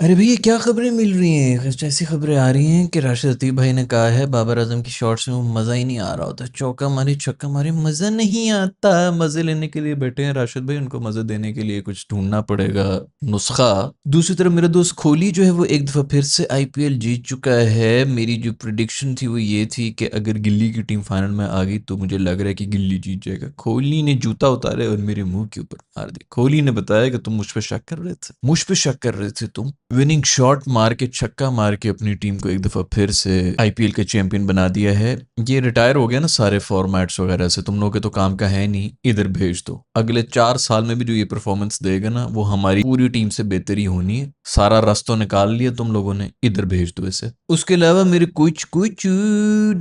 अरे भैया क्या खबरें मिल रही हैं? कुछ ऐसी खबरें आ रही हैं कि राशिद लतीफ़ भाई ने कहा है बाबर आजम की शॉट्स में वो मज़ा ही नहीं आ रहा होता, चौका मारे छक्का मारे मज़ा नहीं आता। मज़े लेने के लिए बैठे हैं राशिद भाई, उनको मज़े देने के लिए कुछ ढूंढना पड़ेगा नुस्खा। दूसरी तरफ मेरा दोस्त कोहली जो है वो एक दफ़ा फिर से आईपीएल जीत चुका है। मेरी जो प्रिडिक्शन थी वो ये थी कि अगर गिल्ली की टीम फाइनल में आ गई तो मुझे लग रहा है कि गिल्ली जीत जाएगा। कोहली ने जूता उतारे और मेरे मुंह के ऊपर मार दिया। कोहली ने बताया कि तुम मुझ पर शक कर रहे थे, मुझ पे शक कर रहे थे तुम। विनिंग शॉट मार के छक्का मार के अपनी टीम को एक दफा फिर से आईपीएल के चैंपियन बना दिया है। ये रिटायर हो गया ना सारे फॉर्मेट्स वगैरह से, तुम लोगों के तो काम का है नहीं, इधर भेज दो। अगले 4 साल में भी जो ये परफॉर्मेंस देगा ना वो हमारी पूरी टीम से बेहतरी होनी है। सारा रास्ता निकाल लिया तुम लोगों ने, इधर भेज दो इसे। उसके अलावा मेरे कुछ कुछ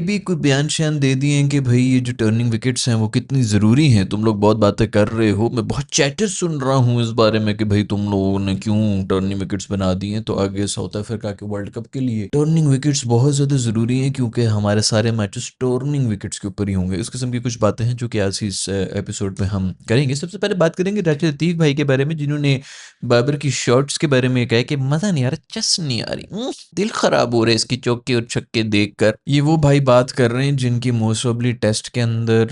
भी कोई बयान शयान दे दिए हैं कि भाई ये जो टर्निंग विकेट्स हैं वो कितनी ज़रूरी हैं। तुम लोग बहुत बातें कर रहे हो, मैं बहुत चैटर सुन रहा हूँ इस बारे में कि भाई तुम लोगों ने क्यों टर्निंग विकेट्स बना दी हैं। तो आगे साउथ अफ्रीका के वर्ल्ड कप के लिए टर्निंग विकेट्स बहुत ज़्यादा ज़रूरी हैं, क्योंकि हमारे सारे मैचेस टर्निंग विकेट्स के ऊपर ही होंगे। इस किस्म की कुछ बातें हैं जो कि आज इस एपिसोड में हम करेंगे। सबसे पहले बात करेंगे राशिद लतीफ़ भाई के बारे में, जिन्होंने बाबर की शॉट्स के बारे में कहा है कि मज़ा नहीं आ रहा, चस नहीं आ रही, दिल खराब हो रहा है इसकी चौके और छक्के देखकर। ये वो भाई बात कर रहे हैं जिनकी मोस्ट ऑफली टेस्ट के अंदर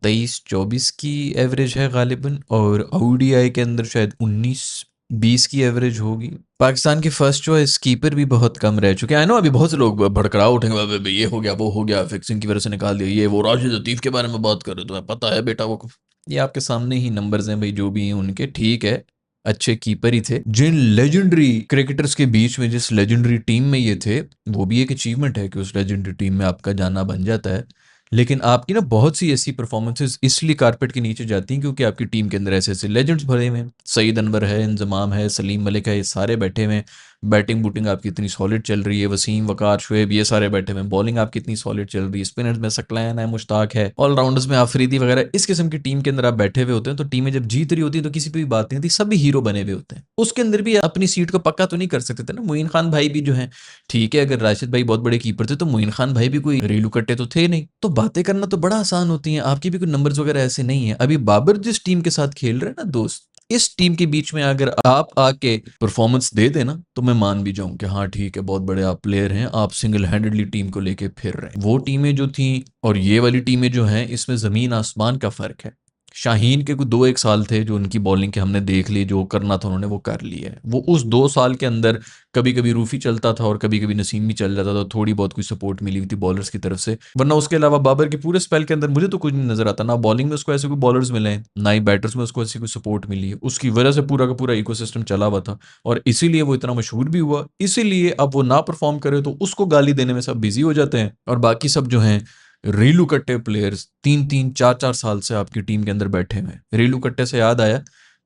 23-24 की एवरेज है गालिबन, और ओडीआई के अंदर शायद 19-20 की एवरेज होगी। पाकिस्तान के फर्स्ट चॉइस कीपर भी बहुत कम रह चुके हैं। आई नो अभी बहुत से लोग भड़कड़ा उठेंगे, ये हो गया वो हो गया, फिक्सिंग की वजह से निकाल दिया, ये वो राशिद लतीफ़ के बारे में बात कर रहे हो, तुम्हें पता है बेटा वो। ये आपके सामने ही नंबर्स हैं भाई, जो भी हैं उनके, ठीक है, अच्छे कीपर ही थे। जिन लेजेंडरी क्रिकेटर्स के बीच में जिस लेजेंडरी टीम में ये थे, वो भी एक अचीवमेंट है कि उस लेजेंडरी टीम में आपका जाना बन जाता है। लेकिन आपकी ना बहुत सी ऐसी परफॉर्मेंसेस इसलिए कारपेट के नीचे जाती हैं क्योंकि आपकी टीम के अंदर ऐसे ऐसे लेजेंड्स भरे हुए हैं। सईद अनवर है, इंजमाम है, सलीम मलिक है, ये सारे बैठे हुए हैं। बैटिंग बूटिंग आपकी इतनी सॉलिड चल रही है, वसीम, वकार, शुएब, ये सारे बैठे हुए हैं। बॉलिंग आपकी इतनी सॉलिड चल रही है, स्पिनर्स में सकलैन है, मुश्ताक है, ऑलराउंडर्स में आफरीदी वगैरह, इस किस्म की टीम के अंदर आप बैठे हुए होते हैं। तो टीमें जब जीत रही होती है तो किसी पे भी बात नहीं होती, सभी हीरो बने हुए होते हैं। उसके अंदर भी अपनी सीट को पक्का तो नहीं कर सकते थे ना। मोइन खान भाई भी जो है, ठीक है, अगर राशिद भाई बहुत बड़े कीपर थे तो मोइन खान भाई भी कोई रेलू कट्टे तो थे नहीं। तो बातें करना तो बड़ा आसान होती हैं, आपकी भी कोई नंबर्स वगैरह ऐसे नहीं है। अभी बाबर जिस टीम के साथ खेल रहे हैं ना दोस्त, इस टीम के बीच में अगर आप आके परफॉर्मेंस दे देना तो मैं मान भी जाऊं कि हाँ ठीक है, बहुत बड़े आप प्लेयर हैं, आप सिंगल हैंडेडली टीम को लेके फिर रहे हैं। वो टीमें जो थी और ये वाली टीमें जो हैं, इसमें जमीन आसमान का फर्क है। शाहीन के कुछ 2-1 साल थे जो उनकी बॉलिंग के हमने देख लिए, जो करना था उन्होंने वो कर लिया है। वो उस 2 साल के अंदर कभी कभी रूफी चलता था और कभी कभी नसीम भी चल जाता था, थोड़ी बहुत कोई सपोर्ट मिली हुई थी बॉलर्स की तरफ से। वरना उसके अलावा बाबर के पूरे स्पेल के अंदर मुझे तो कुछ नहीं नजर आता, ना बॉलिंग में उसको ऐसे कोई बॉलर्स मिले हैं, ना ही बैटर्स में उसको ऐसी कोई सपोर्ट मिली है। उसकी वजह से पूरा का पूरा इकोसिस्टम चला हुआ था और इसीलिए वो इतना मशहूर भी हुआ। इसीलिए अब वो ना परफॉर्म करे तो उसको गाली देने में सब बिजी हो जाते हैं, और बाकी सब जो हैं रेलू कट्टे प्लेयर्स 3-3, 4-4 साल से आपकी टीम के अंदर बैठे हुए हैं। रेलू कट्टे से याद आया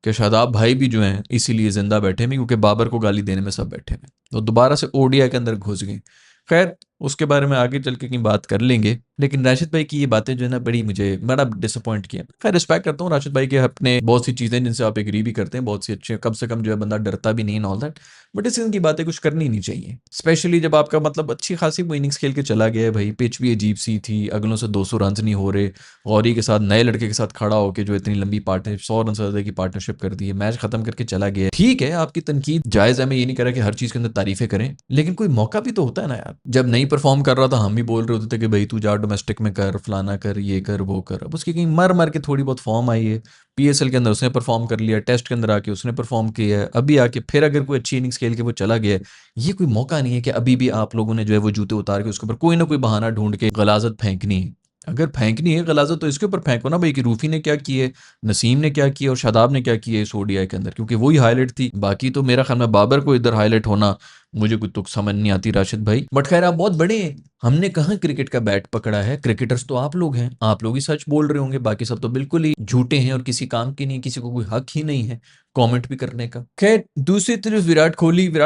कि शादाब भाई भी जो हैं इसीलिए जिंदा बैठे हैं क्योंकि बाबर को गाली देने में सब बैठे हैं, तो दोबारा से ओडीआई के अंदर घुस गए। खैर, उसके बारे में आगे चल के कहीं बात कर लेंगे। लेकिन राशिद भाई की ये बातें जो है ना बड़ी मुझे बड़ा डिसअपॉइंट किया। खैर, रिस्पेक्ट करता हूँ राशिद भाई के, अपने बहुत सी चीज़ें जिनसे आप एग्री भी करते हैं, बहुत सी अच्छे, कम से कम जो है बंदा डरता भी नहीं, ऑल दैट। बट इस किस्म की बातें कुछ करनी नहीं चाहिए, स्पेशली जब आपका मतलब अच्छी खासी वो इनिंग्स खेल के चला गया है। भाई पिच भी अजीब सी थी, अगलों से 200 रन नहीं हो रहे, गौरी के साथ नए लड़के के साथ खड़ा होकर जो इतनी लंबी पार्टनरशिप, 100 रन से ज़्यादा की पार्टनरशिप कर दी है, मैच खत्म करके चला गया है। ठीक है, आपकी तनकीद जायज़ है, मैं ये नहीं कह रहा कि हर चीज़ के अंदर तारीफें करें, लेकिन कोई मौका भी तो होता है ना यार। जब नहीं परफॉर्म कर रहा था हम भी बोल रहे होते थे कि भाई तू जा डोमेस्टिक में कर, फलाना कर, ये कर, वो कर। अब उसकी कहीं मर मर के थोड़ी बहुत फॉर्म आई है, पीएसएल के अंदर उसने परफॉर्म कर लिया, टेस्ट के अंदर आके उसने परफॉर्म किया है, अभी आके फिर अगर कोई अच्छी इनिंग्स खेल के वो चला गया है, ये कोई मौका नहीं है कि अभी भी आप लोगों ने जो है वो जूते उतार के उसके ऊपर कोई ना कोई बहाना ढूंढ के गलाजत फेंकनी है। अगर फेंकनी है गलाजत तो इसके ऊपर फेंको ना भाई कि रूफी ने क्या किया है, नसीम ने क्या किया और शादाब ने क्या किया इस ओडीआई के अंदर, क्योंकि वही हाईलाइट थी। बाकी तो मेरा ख्याल में बाबर को इधर हाईलाइट होना मुझे कुछ तो समझ नहीं आती राशिद भाई। बट खैर, आप बहुत बड़े हैं, हमने कहाँ क्रिकेट का बैट पकड़ा है, क्रिकेटर्स तो आप लोग हैं, आप लोग ही सच बोल रहे होंगे, बाकी सब तो बिल्कुल ही झूठे हैं और किसी काम के नहीं, किसी को कोई हक ही नहीं है कमेंट भी करने का। खैर, दूसरी तरफ विराट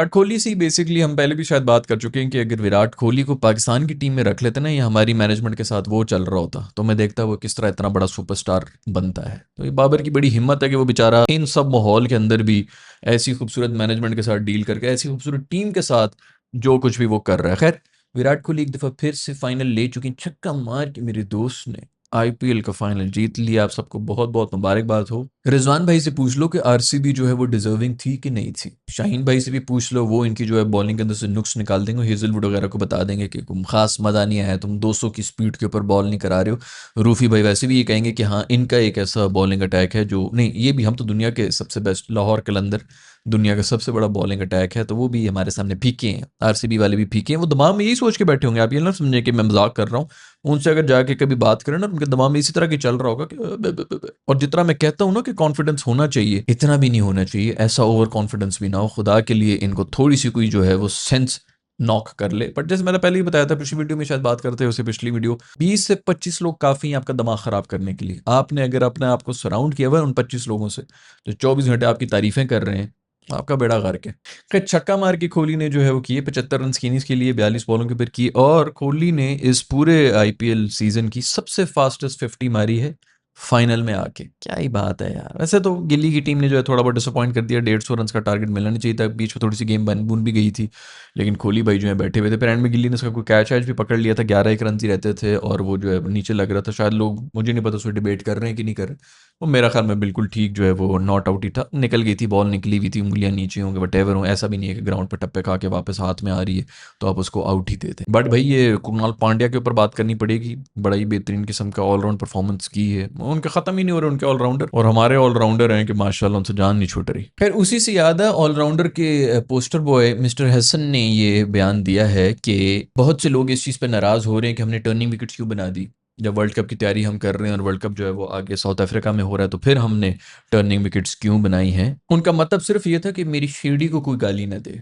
कोहली से बेसिकली हम पहले भी शायद बात कर चुके हैं कि अगर विराट कोहली को पाकिस्तान की टीम में रख लेते ना, या हमारी मैनेजमेंट के साथ वो चल रहा होता, तो मैं देखता वो किस तरह इतना बड़ा सुपरस्टार बनता है। तो ये बाबर की बड़ी हिम्मत है कि वो बेचारा इन सब माहौल के अंदर भी ऐसी खूबसूरत मैनेजमेंट के साथ डील करके, ऐसी खूबसूरत टीम के साथ जो कुछ भी वो कर रहा है। खैर, विराट कोहली एक दफ़ा फिर से फाइनल ले चुके हैं, छक्का मार के मेरे दोस्त ने आईपीएल का फाइनल जीत लिया, आप सबको बहुत बहुत मुबारकबाद हो। रिजवान भाई से पूछ लो कि आरसीबी जो है वो डिजर्विंग थी कि नहीं थी। शाहीन भाई से भी पूछ लो, वो इनकी जो है बॉलिंग के अंदर से नुक्स निकाल देंगे, हेजलवुड वगैरह को बता देंगे कि तुम खास मजा नहीं आया, तुम 200 की स्पीड के ऊपर बॉल नहीं करा रहे हो। रूफी भाई वैसे भी ये कहेंगे कि हाँ इनका एक ऐसा बॉलिंग अटैक है जो नहीं, ये भी हम तो दुनिया के सबसे बेस्ट, लाहौर कलंदर दुनिया का सबसे बड़ा बॉलिंग अटैक है, तो वो भी हमारे सामने फीके हैं, आरसीबी वाले भी फीके हैं। वो दिमाग में यही सोच के बैठे होंगे, आप ये ना समझे कि मैं मजाक कर रहा हूँ। उनसे अगर जाके कभी बात करें ना, उनके दिमाग में इसी तरह की चल रहा होगा कि और जितना मैं कहता हूँ ना कि कॉन्फिडेंस होना चाहिए, इतना भी नहीं होना चाहिए, ऐसा ओवर कॉन्फिडेंस भी ना हो। खुदा के लिए इनको थोड़ी सी कोई जो है वो सेंस नॉक कर ले। बट जैसे मैंने पहले ही बताया था, पिछली वीडियो में शायद बात करते हैं, उससे पिछली वीडियो, 20 से 25 लोग काफी हैं आपका दिमाग खराब करने के लिए। आपने अगर अपने आप को सराउंड किया हुआ है उन 25 लोगों से जो 24 घंटे आपकी तारीफें कर रहे हैं, आपका बेड़ा गर्क है। खैर, छक्का मार के कोहली ने जो है वो किए 75 रन इनिंग्स के लिए, 42 बॉलों के ऊपर किए, और कोहली ने इस पूरे आईपीएल सीजन की सबसे फास्टेस्ट 50 मारी है फाइनल में आके। क्या ही बात है यार। वैसे तो गिल्ली की टीम ने जो है थोड़ा बहुत डिसअपॉइंट कर दिया, 150 रन का टारगेट मिलना नहीं चाहिए था, बीच में थोड़ी सी गेम बन बुन भी गई थी, लेकिन कोहली भाई जो है बैठे हुए थे। फिर एंड में गिल्ली ने उसका कोई कैच वैच भी पकड़ लिया था, 11 एक रन ही रहते थे, और वो जो है नीचे लग रहा था। शायद लोग, मुझे नहीं पता, उसको डिबेट कर रहे हैं कि नहीं कर रहे, वो मेरा ख्याल में बिल्कुल ठीक जो है वो नॉट आउट ही था। निकल गई थी बॉल, निकली हुई थी, उंगलियां नीचे होंगे, वट एवर हो, ऐसा भी नहीं है कि ग्राउंड पर टप्पे खा के वापस हाथ में आ रही है तो आप उसको आउट ही दे दें। बट भाई ये कुणाल पांड्या के ऊपर बात करनी पड़ेगी, बड़ा ही बेहतरीन किस्म का ऑलराउंड परफॉर्मेंस की है। उनके खत्म ही नहीं हो रहे उनके ऑलराउंडर, और हमारे ऑलराउंडर हैं कि माशाल्लाह उनसे जान नहीं छूट रही। खैर, उसी से याद है, ऑलराउंडर के पोस्टर बॉय मिस्टर हसन ने ये बयान दिया है कि बहुत से लोग इस चीज़ पर नाराज़ हो रहे हैं कि हमने टर्निंग विकेट्स क्यों बना दी। जब वर्ल्ड कप की तैयारी हम कर रहे हैं और वर्ल्ड कप जो है वो आगे साउथ अफ्रीका में हो रहा है, तो फिर हमने टर्निंग विकेट्स क्यों बनाई हैं। उनका मतलब सिर्फ ये था कि मेरी शेरडी को कोई गाली ना दे।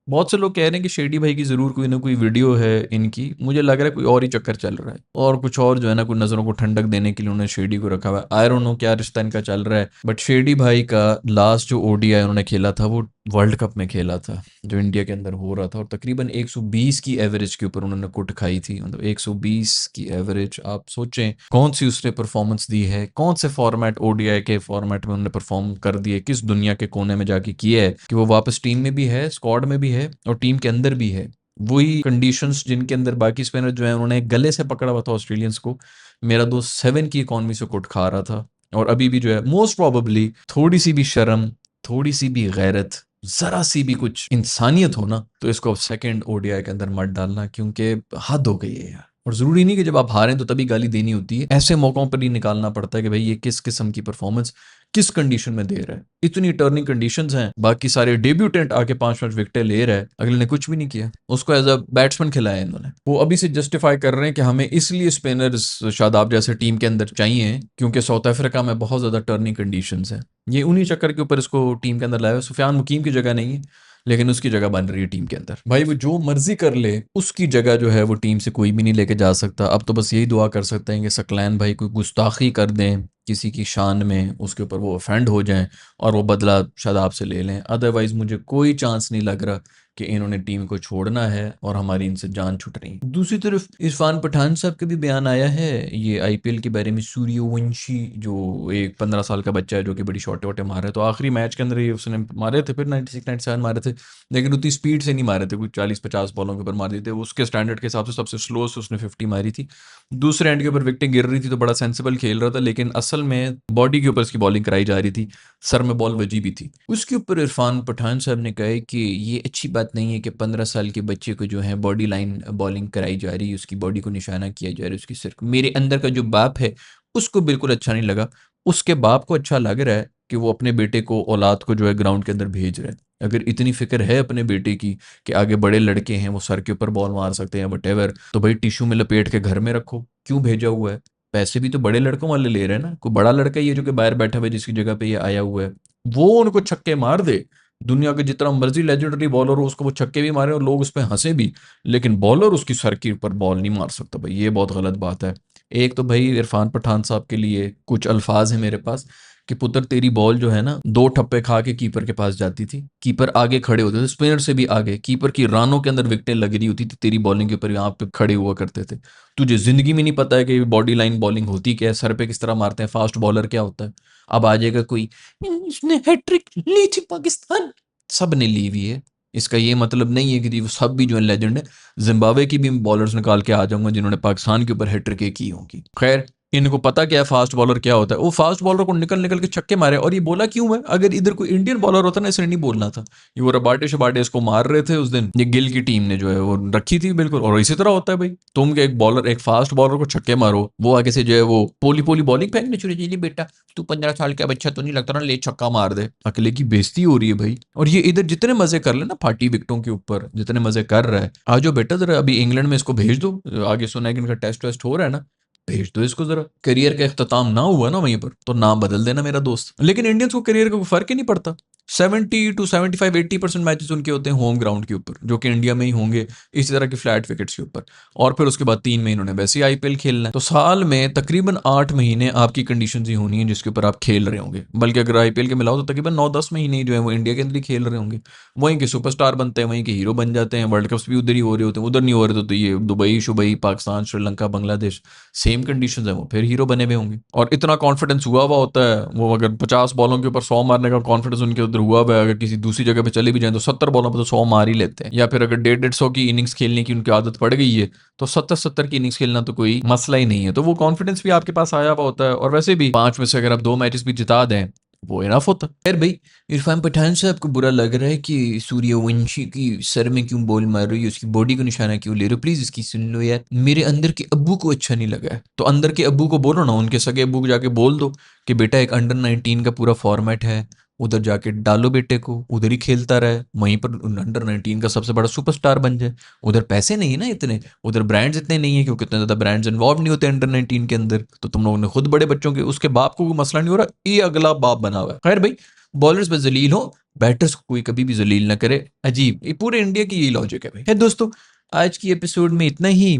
बहुत से लोग कह रहे हैं कि शेरडी भाई की ज़रूर कोई ना कोई वीडियो है इनकी, मुझे लग रहा है कोई और ही चक्कर चल रहा है, और कुछ और जो है ना, कोई नज़रों को ठंडक देने के लिए उन्होंने शेरडी को रखा हुआ है। आई डोंट नो क्या रिश्ता इनका चल रहा है, बट शेरडी भाई का लास्ट जो ओडीआई उन्होंने खेला था वो वर्ल्ड कप में खेला था, जो इंडिया के अंदर हो रहा था, और तकरीबन 120 की एवरेज के ऊपर उन्होंने कुट खाई थी। मतलब 120 की एवरेज, आप सोचें कौन सी उसने परफॉर्मेंस दी है, कौन से फॉर्मेट, ओडीआई के फॉर्मेट में उन्होंने परफॉर्म कर दिए, किस दुनिया के कोने में जाके किया है कि वो वापस टीम में भी है, स्क्वाड में भी है, और टीम के अंदर भी है। वही कंडीशंस जिनके अंदर बाकी स्पिनर जो है उन्होंने गले से पकड़ा हुआ था ऑस्ट्रेलियंस को। मेरा दोस्त 7 की इकॉनमी से कुट खा रहा था, और अभी भी जो है मोस्ट प्रॉबेबली थोड़ी सी भी शर्म, थोड़ी सी भी गैरत, जरा सी भी कुछ इंसानियत हो ना, तो इसको सेकंड ओडीआई के अंदर मत डालना, क्योंकि हद हो गई है यार। और जरूरी नहीं कि जब आप हारें तो तभी गाली देनी होती है, ऐसे मौकों पर ही निकालना पड़ता है कि भाई ये किस किस्म की परफॉर्मेंस किस कंडीशन में दे रहा है। इतनी टर्निंग कंडीशंस हैं, बाकी सारे डेब्यूटेंट आके 5-5 विकेटें ले रहा है, अगले ने कुछ भी नहीं किया, उसको एज अ बैट्समैन खिलाया इन्होंने। वो अभी से जस्टिफाई कर रहे हैं कि हमें इसलिए स्पिनर्स शादाब जैसे टीम के अंदर चाहिए क्योंकि साउथ अफ्रीका में बहुत ज्यादा टर्निंग कंडीशंस हैं। ये उन्हीं चक्कर के ऊपर इसको टीम के अंदर लाया है। सुफियान मुकीम की जगह नहीं है, लेकिन उसकी जगह बन रही है टीम के अंदर। भाई वो जो मर्जी कर ले, उसकी जगह जो है वो टीम से कोई भी नहीं लेके जा सकता। अब तो बस यही दुआ कर सकते हैं कि सकलैन भाई कोई गुस्ताखी कर दें किसी की शान में, उसके ऊपर वो ऑफेंड हो जाएं और वो बदला शादाब से ले लें। अदरवाइज मुझे कोई चांस नहीं लग रहा कि इन्होंने टीम को छोड़ना है और हमारी इनसे जान छूट रही। दूसरी तरफ इरफान पठान साहब का भी बयान आया है ये आईपीएल के बारे में। सूर्यवंशी जो एक 15 साल का बच्चा है जो कि बड़ी शॉटे वोटे मार रहा है, तो आखिरी मैच के अंदर ये उसने मारे थे, फिर 96-97 मारे थे, लेकिन उतनी स्पीड से नहीं मारे थे, कुछ 40-50 बॉलों के ऊपर मार दिए थे। उसके स्टैंडर्ड के हिसाब से सबसे स्लो से उसने 50 मारी थी। दूसरे एंड के ऊपर विकेटें गिर रही थी तो बड़ा सेंसिबल खेल रहा था, लेकिन असल में बॉडी के ऊपर उसकी बॉलिंग कराई जा रही थी, सर में बॉल वजी भी थी। उसके ऊपर इरफान पठान साहब ने कहा है कि ये अच्छी बात नहीं है कि 15 साल के बच्चे को जो है बॉडी लाइन बॉलिंग कराई जा रही है, उसकी बॉडी को निशाना किया जा रहा है, उसकी सिर। मेरे अंदर का जो बाप है उसको बिल्कुल अच्छा नहीं लगा। उसके बाप को अच्छा लग रहा है कि वो अपने बेटे को, औलाद को जो है ग्राउंड के अंदर भेज रहा है। अगर इतनी फिक्र है अपने बेटे की कि आगे बड़े लड़के हैं वो सर के ऊपर बॉल मार सकते हैं वटेवर, तो भाई टिश्यू में लपेट के घर में रखो, क्यों भेजा हुआ है। पैसे भी तो बड़े लड़कों वाले ले रहे हैं ना, कोई बड़ा लड़का ही है जो कि बाहर बैठा हुआ है जिसकी जगह पे ये आया हुआ है, वो उनको छक्के मार दे। दुनिया के जितना मर्जी लेजेंडरी बॉलर हो उसको वो छक्के भी मारे और लोग उस पर हंसे भी, लेकिन बॉलर उसकी सर के ऊपर बॉल नहीं मार सकता। भाई ये बहुत गलत बात है। एक तो भाई इरफान पठान साहब के लिए कुछ अल्फाज हैं मेरे पास कि पुत्र तेरी बॉल जो है ना 2 ठप्पे खा के कीपर के पास जाती थी, कीपर आगे खड़े होते थे, स्पिनर से भी आगे, कीपर की रानों के अंदर विकेटें लग रही होती थी, तेरी बॉलिंग के ऊपर यहाँ पे खड़े हुआ करते थे। तुझे जिंदगी में नहीं पता है कि बॉडी लाइन बॉलिंग होती क्या है, सर पे किस तरह मारते हैं, फास्ट बॉलर क्या होता है। अब आ जाएगा कोई, इसने हैट्रिक ली थी पाकिस्तान, सब ने ली हुई है, इसका ये मतलब नहीं है कि वो सब भी जो है लेजेंड है। जिम्बाब्वे की भी बॉलर्स निकाल के आ जाऊंगा जिन्होंने पाकिस्तान के ऊपर हैट्रिक की होंगी। खैर, इनको पता क्या है फास्ट बॉलर क्या होता है, वो फास्ट बॉलर को निकल निकल के छक्के मारे। और ये बोला क्यों है, अगर इधर कोई इंडियन बॉलर होता ना इसने नहीं बोलना था। ये वो रबाटे शबाटे इसको मार रहे थे उस दिन, ये गिल की टीम ने जो है वो रखी थी बिल्कुल। और इसी तरह होता है भाई, तुम एक बॉलर एक फास्ट बॉलर को छक्के मारो, वो आगे से जो है वो पोली पोली बॉलिंग फेंकने शुरू जी बेटा तू 15 साल का बच्चा तो नहीं लगता ना, ले छक्का मार दे। अकेले की बेइज्जती हो रही है भाई। और ये इधर जितने मजे कर ले ना फाटी विकेटों के ऊपर, जितने मजे कर रहा है, आज जो बेटा जरा अभी इंग्लैंड में इसको भेज दो। आगे सुना है कि इनका टेस्ट वेस्ट हो रहा है ना, भेज दो इसको जरा। करियर का इख्तिताम ना हुआ ना वहीं पर तो नाम बदल देना मेरा दोस्त। लेकिन इंडियंस को करियर का कोई फर्क ही नहीं पड़ता। 70 to 75 80% मैचेस उनके होते हैं होम ग्राउंड के ऊपर, जो कि इंडिया में ही होंगे इसी तरह के फ्लैट विकेट्स के ऊपर। और फिर उसके बाद 3 महीने उन्होंने वैसे ही आईपीएल खेलना है। तो साल में तकरीबन 8 महीने आपकी कंडीशन ही होनी है जिसके ऊपर आप खेल रहे होंगे। बल्कि अगर आईपीएल के मिलाओ तो तकरीबन 9-10 महीने जो है वो इंडिया के अंदर ही खेल रहे होंगे। वहीं के सुपरस्टार बनते हैं, वहीं के हीरो बन जाते हैं। वर्ल्ड कप्स भी उधर ही हो रहे होते हैं, उधर नहीं हो रहे तो ये दुबई शुबई पाकिस्तान श्रीलंका बांग्लादेश सेम कंडीशंस है, वो फिर हीरो बने हुए होंगे। और इतना कॉन्फिडेंस हुआ हुआ होता है वो, अगर 50 बॉलों के ऊपर 100 मारने का कॉन्फिडेंस उनके उधर हुआ हुआ है, अगर किसी दूसरी जगह पे चले भी जाए तो 70 बॉलों पे तो 100 मार ही लेते हैं। या फिर अगर 150-150 की इनिंग्स खेलने की उनकी आदत पड़ गई है तो 70-70 की इनिंग्स खेलना तो कोई मसला ही नहीं है। तो वो कॉन्फिडेंस भी आपके पास आया हुआ होता है। और वैसे भी 5 में से अगर आप 2 मैचेस भी जिता दें वो इनफ होता। खैर भाई, इरफान पठान साहब को बुरा लग रहा है कि सूर्यवंशी की सर में क्यों बॉल मार रही है, उसकी बॉडी को निशाना क्यों ले रहे हो, प्लीज इसकी सुन लो यार। मेरे अंदर के अब्बू को अच्छा नहीं लगा है तो अंदर के अब्बू को बोलो ना, उनके सगे अब्बू को जाके बोल दो कि बेटा एक अंडर 19 का पूरा फॉर्मेट है, उधर जाके डालो बेटे को, उधर ही खेलता रहे, वहीं पर अंडर 19 का सबसे बड़ा सुपरस्टार बन जाए। उधर पैसे नहीं है ना इतने, उधर ब्रांड्स इतने नहीं है क्योंकि इतने ज्यादा ब्रांड्स इन्वॉल्व नहीं होते अंडर 19 के अंदर। तो तुम लोगों ने खुद बड़े बच्चों के उसके बाप को कोई मसला नहीं हो रहा, ये अगला बाप बना हुआ है। खैर भाई, बॉलर्स पे जलील हो, बैटर्स को कोई कभी भी जलील ना करे। अजीब, ये पूरे इंडिया की यही लॉजिक है भाई। है दोस्तों, आज की एपिसोड में इतना ही।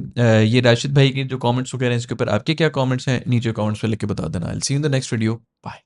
ये राशिद भाई के जो कमेंट्स वगैरह हैं इसके ऊपर आपके क्या कमेंट्स हैं नीचे कमेंट्स में लिख के बता देना। I will see you in the next video. Bye.